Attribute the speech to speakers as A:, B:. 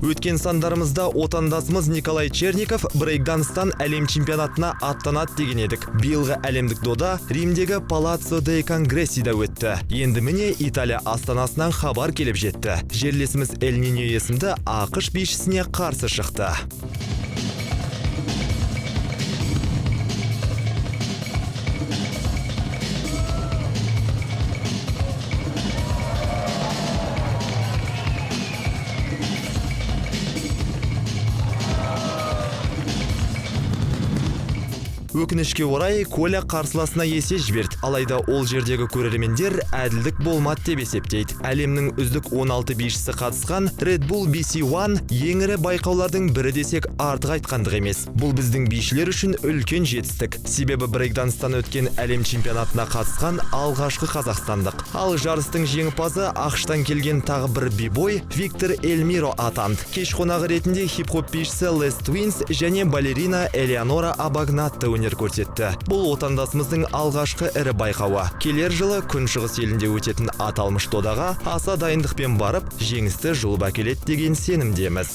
A: Өткен сандарымызда отандасымыз Николай Черников брейкданстан әлем чемпионатына аттанат деген едік. Биылғы әлемдік дода Римдегі Палаццо де Конгрессида өтті. Енді міне Италия астанасынан хабар келіп жетті. Жерлесіміз Эль Ниньо есімді ақш бишісіне қарсы шықты. Өкінішке орай Коля қарсыласына есе жіберді. Алайда ол жердегі көрермендер әділдік болмады деп есептейді. Әлемнің үздік 16 бишісі қатысқан Red Bull BC1 ең ірі байқаулардың бірі десек артық айтқандық емес. Бұл біздің бишілер үшін үлкен жетістік. Себебі брейкданстан өткен әлем чемпионатына қатысқан алғашқы қазақстандық. Ал жарыстың жеңімпазы ақштан келген тағы бір бибой Виктор Эльмиро атанды. Кеш қонағы ретінде хип-хоп бишісі Les Twins және балерина Элеонора Абагнатты өнер көрсетті. Бұл отандасымыздың алғашқы ірі байқауы. Келер жылы күншығыс елінде өтетін аталмыш додаға аса дайындықпен барып, жеңісті жұлып әкеледі деген сенімдеміз.